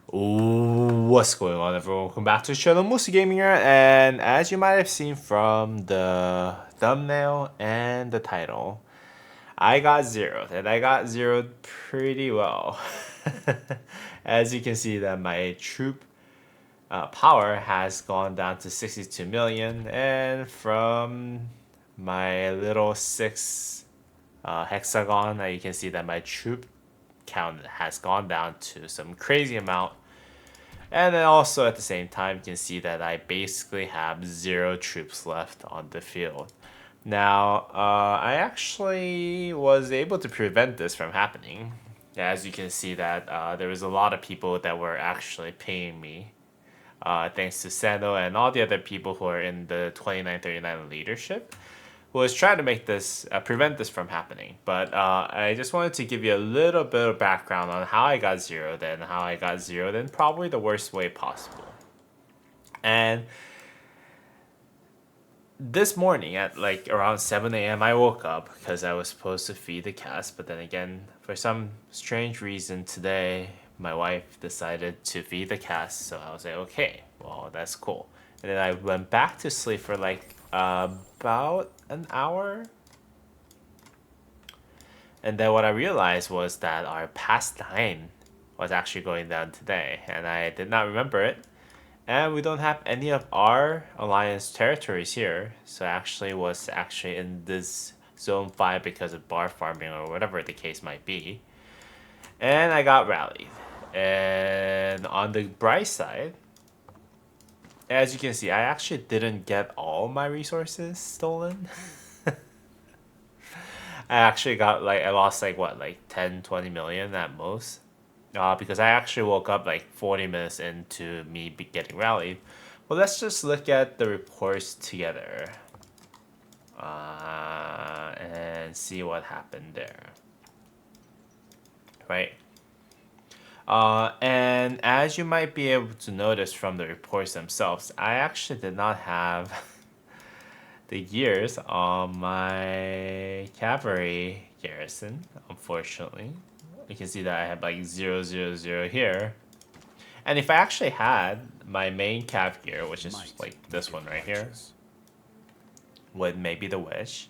What's going on, everyone? Welcome back to the channel, Musi Gaming here, and as you might have seen from the thumbnail and the title, I got zeroed, and I got zeroed pretty well. As you can see that my troop power has gone down to 62 million, and from my little 6 hexagon, you can see that my troop count has gone down to some crazy amount. And then also at the same time, you can see that I basically have 0 troops left on the field. Now, I actually was able to prevent this from happening. As you can see that there was a lot of people that were actually paying me. Thanks to Sano and all the other people who are in the 2939 leadership, who was trying to make this prevent this from happening. But I just wanted to give you a little bit of background on how I got zeroed and how I got zeroed in probably the worst way possible. And this morning at like around 7 a.m. I woke up because I was supposed to feed the cats, but then again, for some strange reason today, my wife decided to feed the cats, so I was like, okay, well, that's cool. And then I went back to sleep for like about an hour. And then what I realized was that our past 9 was actually going down today, and I did not remember it. And we don't have any of our alliance territories here, so I actually was actually in this zone 5 because of bar farming or whatever the case might be. And I got rallied. And on the bright side, as you can see, I actually didn't get all my resources stolen. I actually got like, I lost like what, like 10, 20 million at most. Because I actually woke up like 40 minutes into me getting rallied. Well, let's just look at the reports together and see what happened there. Right? And as you might be able to notice from the reports themselves, I actually did not have the years on my cavalry garrison, unfortunately. You can see that I have like 000 here. And if I actually had my main cav gear, which is like this one right here, with maybe the wish,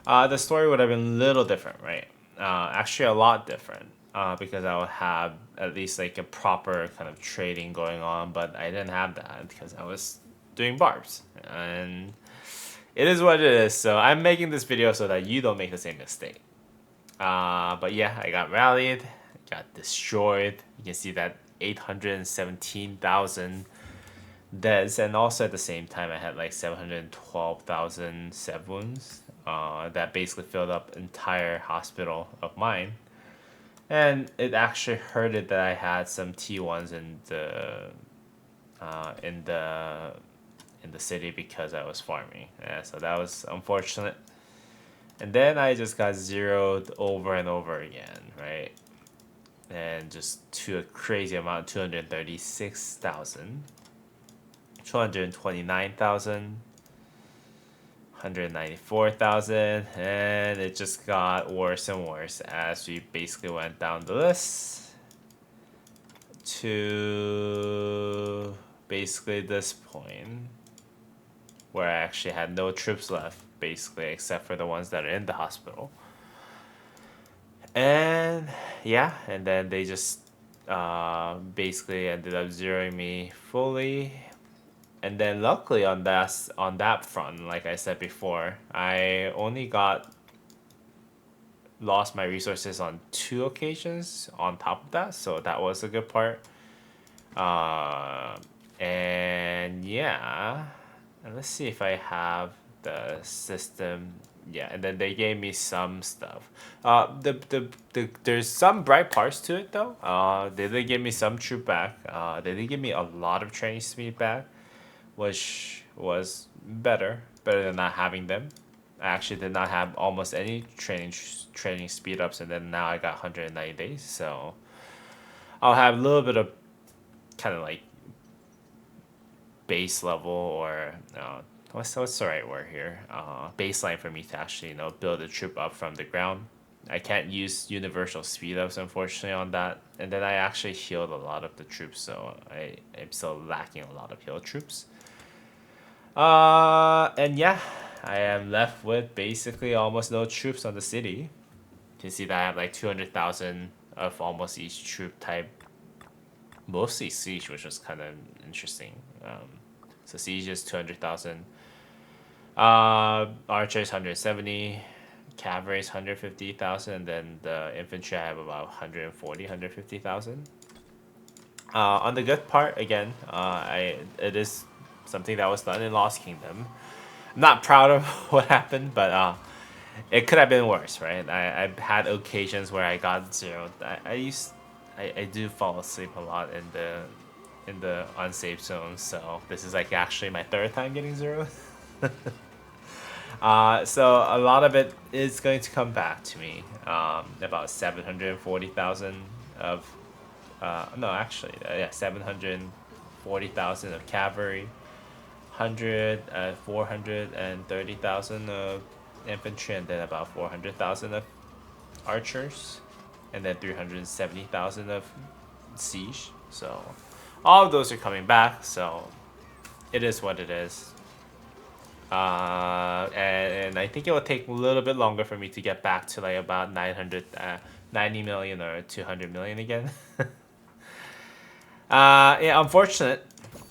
the story would have been a little different, right? Actually a lot different. Because I would have at least like a proper kind of trading going on, but I didn't have that because I was doing barbs. And it is what it is, so I'm making this video so that you don't make the same mistake. But yeah, I got rallied, got destroyed. You can see that 817,000 deaths, and also at the same time I had like 712,000 wounds. That basically filled up entire hospital of mine. And it actually hurted that I had some T1s in the city because I was farming. Yeah, so that was unfortunate. And then I just got zeroed over and over again, right? And just to a crazy amount, 236,000, 229,000, 194,000, and it just got worse and worse as we basically went down the list to basically this point where I actually had no troops left, basically, except for the ones that are in the hospital. And yeah, and then they just basically ended up zeroing me fully. And then luckily on that front, like I said before, I only lost my resources on 2 occasions on top of that, so that was a good part. And yeah, and let's see if I have the system. Yeah, and then they gave me some stuff. There's some bright parts to it though. They did give me some troop back. They did give me a lot of training speed back, which was better than not having them. I actually did not have almost any training speed ups, and then now I got 190 days. So I'll have a little bit of kind of like base level, or what's the right word here? Baseline for me to actually build a troop up from the ground. I can't use universal speed ups unfortunately on that. And then I actually healed a lot of the troops, so I'm still lacking a lot of heal troops. And yeah, I am left with basically almost no troops on the city. You can see that I have like 200,000 of almost each troop type. Mostly siege, which was kind of interesting. So siege is 200,000. Archers 170, cavalry is 150,000, and then the infantry I have about 140, 150,000. On the good part, again, it is something that was done in Lost Kingdom. I'm not proud of what happened, but it could have been worse, right? I've had occasions where I got zeroed. I do fall asleep a lot in the unsafe zones, so this is like actually my third time getting zeroed. So a lot of it is going to come back to me. About 740,000 of no, actually, yeah, 740,000 of cavalry, 430,000 of infantry, and then about 400,000 of archers, and then 370,000 of siege. So all of those are coming back. So it is what it is. And I think it will take a little bit longer for me to get back to like about 90 million or 200 million again. Yeah, unfortunate.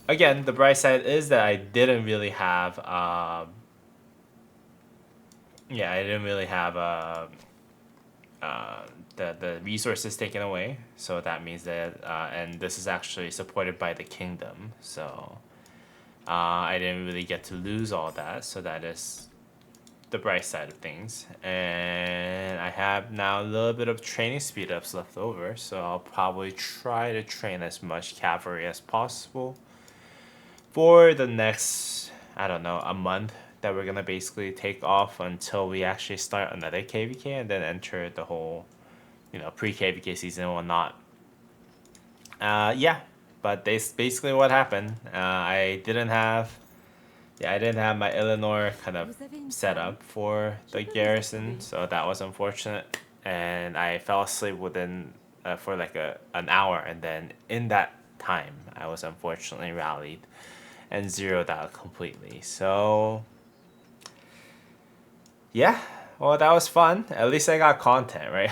Again, the bright side is that I didn't really have yeah, I didn't really have the resources taken away. So that means that and this is actually supported by the kingdom. So I didn't really get to lose all that. So that is the bright side of things. And I have now a little bit of training speed ups left over. So I'll probably try to train as much cavalry as possible for the next, I don't know, a month that we're gonna basically take off until we actually start another KVK and then enter the whole, pre-KVK season and whatnot. Yeah, but that's basically what happened. I didn't have my Eleanor kind of set up for the garrison, so that was unfortunate. And I fell asleep within for like an hour, and then in that time, I was unfortunately rallied and zeroed out completely. So yeah, well, that was fun. At least I got content, right?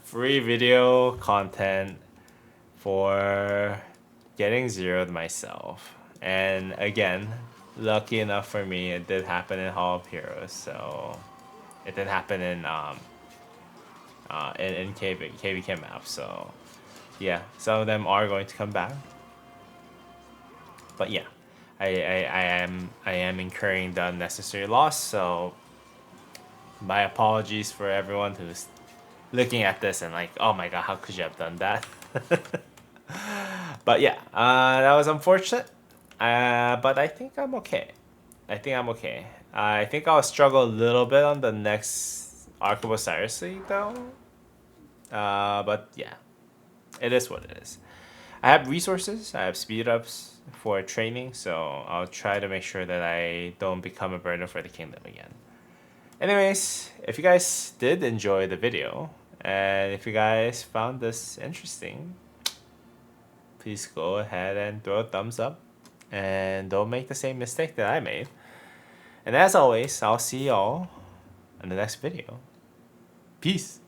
Free video content for getting zeroed myself. And again, lucky enough for me, it did happen in Hall of Heroes. So it did happen in KVK map. So yeah, some of them are going to come back. But yeah, I am incurring the unnecessary loss. So my apologies for everyone who's looking at this and like, oh my god, how could you have done that? But yeah, that was unfortunate. But I think I'm okay. I think I'll struggle a little bit on the next Ark of Osiris League though. But yeah, it is what it is. I have resources. I have speed ups for training, so I'll try to make sure that I don't become a burden for the kingdom again. Anyways, if you guys did enjoy the video, and if you guys found this interesting, please go ahead and throw a thumbs up, and don't make the same mistake that I made. And as always, I'll see y'all in the next video. Peace.